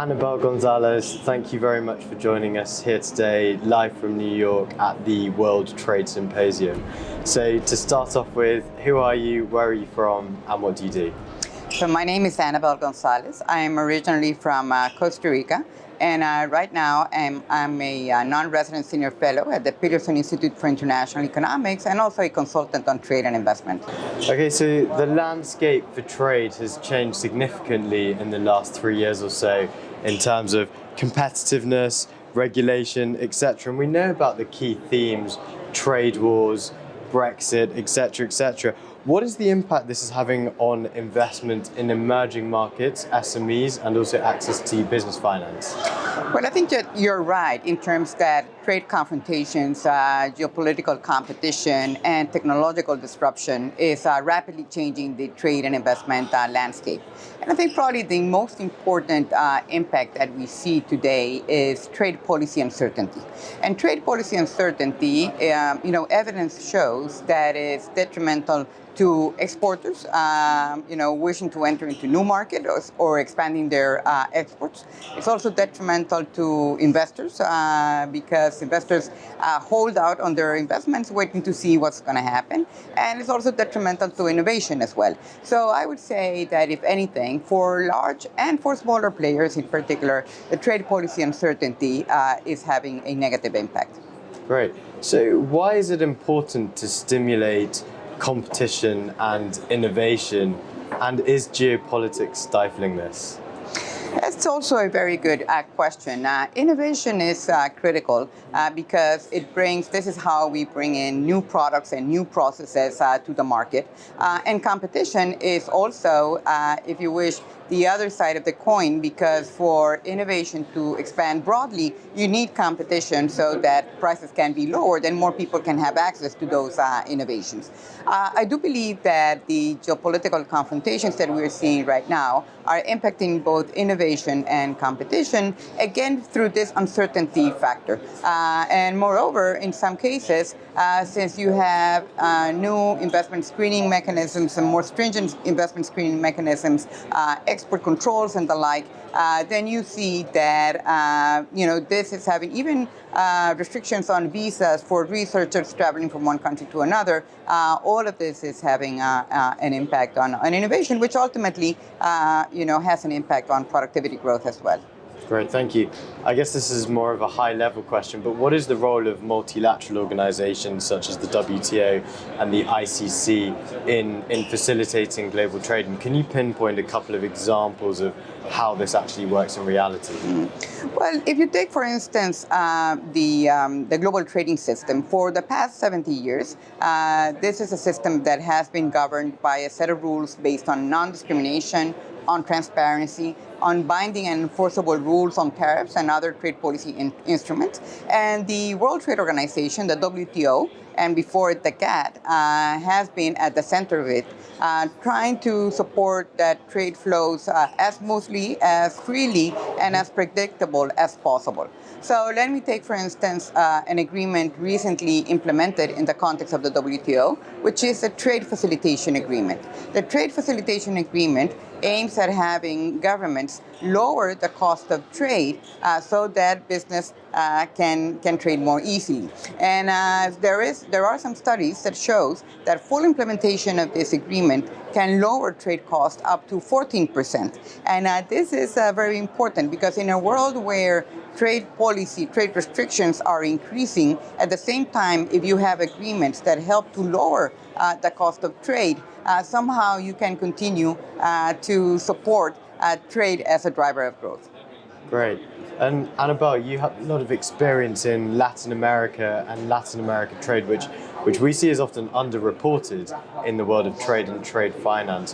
Anabel Gonzalez, thank you very much for joining us here today, live from New York at the World Trade Symposium. So to start off with, who are you, where are you from, and what do you do? So my name is Anabel Gonzalez. I am originally from Costa Rica, and right now I'm a non-resident senior fellow at the Peterson Institute for International Economics and also a consultant on trade and investment. Okay, so the landscape for trade has changed significantly in the last 3 years or so in terms of competitiveness, regulation, etc. And we know about the key themes, trade wars, Brexit, etc., etc. What is the impact this is having on investment in emerging markets, SMEs, and also access to business finance? Well, I think that you're right in terms that trade confrontations, geopolitical competition, and technological disruption is rapidly changing the trade and investment landscape. And I think probably the most important impact that we see today is trade policy uncertainty. And trade policy uncertainty, evidence shows that it's detrimental to exporters, wishing to enter into new markets or expanding their exports. It's also detrimental to investors because investors hold out on their investments, waiting to see what's going to happen. And it's also detrimental to innovation as well. So I would say that if anything, for large and for smaller players in particular, the trade policy uncertainty is having a negative impact. Great. So why is it important to stimulate competition and innovation, and is geopolitics stifling this? That's also a very good question. Innovation is critical because this is how we bring in new products and new processes to the market. And competition is also, if you wish, the other side of the coin, because for innovation to expand broadly, you need competition so that prices can be lowered and more people can have access to those innovations. I do believe that the geopolitical confrontations that we're seeing right now are impacting both innovation and competition, again, through this uncertainty factor. And moreover, in some cases, since you have new investment screening mechanisms and more stringent investment screening mechanisms, export controls and the like, then you see that this is having even restrictions on visas for researchers traveling from one country to another. All of this is having an impact on innovation, which ultimately has an impact on productivity growth as well. Great, thank you. I guess this is more of a high-level question, but what is the role of multilateral organizations such as the WTO and the ICC in facilitating global trade? And can you pinpoint a couple of examples of how this actually works in reality? Well, if you take, for instance, the global trading system, for the past 70 years, this is a system that has been governed by a set of rules based on non-discrimination, on transparency, on binding and enforceable rules on tariffs and other trade policy instruments. And the World Trade Organization, the WTO, and before it, the GATT, has been at the center of it, trying to support that trade flows as smoothly, as freely, and as predictable as possible. So let me take, for instance, an agreement recently implemented in the context of the WTO, which is a trade facilitation agreement. The trade facilitation agreement aims at having governments lower the cost of trade so that business can trade more easily. And there are some studies that shows that full implementation of this agreement can lower trade costs up to 14%. And this is very important because in a world where trade policy, trade restrictions are increasing, at the same time, if you have agreements that help to lower the cost of trade, somehow you can continue to support trade as a driver of growth. Great. And Anabel, you have a lot of experience in Latin America and Latin American trade, which we see is often underreported in the world of trade and trade finance.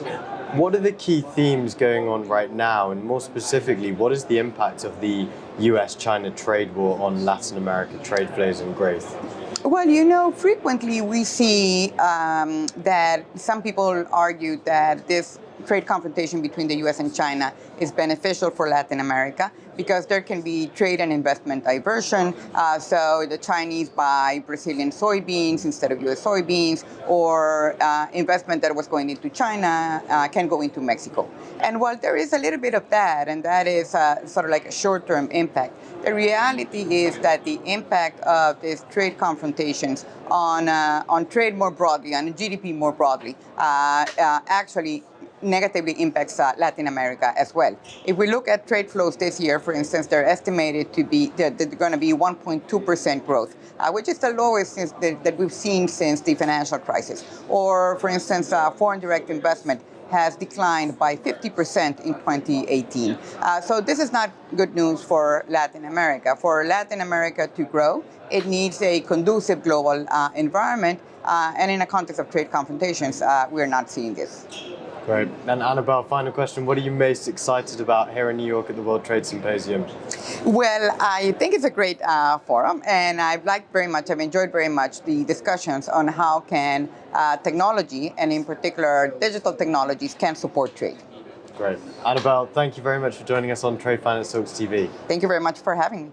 What are the key themes going on right now? And more specifically, what is the impact of the US-China trade war on Latin American trade flows and growth? Well, frequently we see that some people argue that this trade confrontation between the US and China is beneficial for Latin America because there can be trade and investment diversion. So the Chinese buy Brazilian soybeans instead of US soybeans, or investment that was going into China can go into Mexico. And while there is a little bit of that, and that is sort of like a short-term impact, the reality is that the impact of these trade confrontations on trade more broadly, on GDP more broadly, actually negatively impacts Latin America as well. If we look at trade flows this year, for instance, they're estimated to be they're going to be 1.2% growth, which is the lowest that we've seen since the financial crisis. Or, for instance, foreign direct investment has declined by 50% in 2018. So this is not good news for Latin America. For Latin America to grow, it needs a conducive global environment, and in a context of trade confrontations, we're not seeing this. Great. And Anabel, final question. What are you most excited about here in New York at the World Trade Symposium? Well, I think it's a great forum, and I've enjoyed very much the discussions on how can technology, and in particular digital technologies, can support trade. Great. Anabel, thank you very much for joining us on Trade Finance Talks TV. Thank you very much for having me.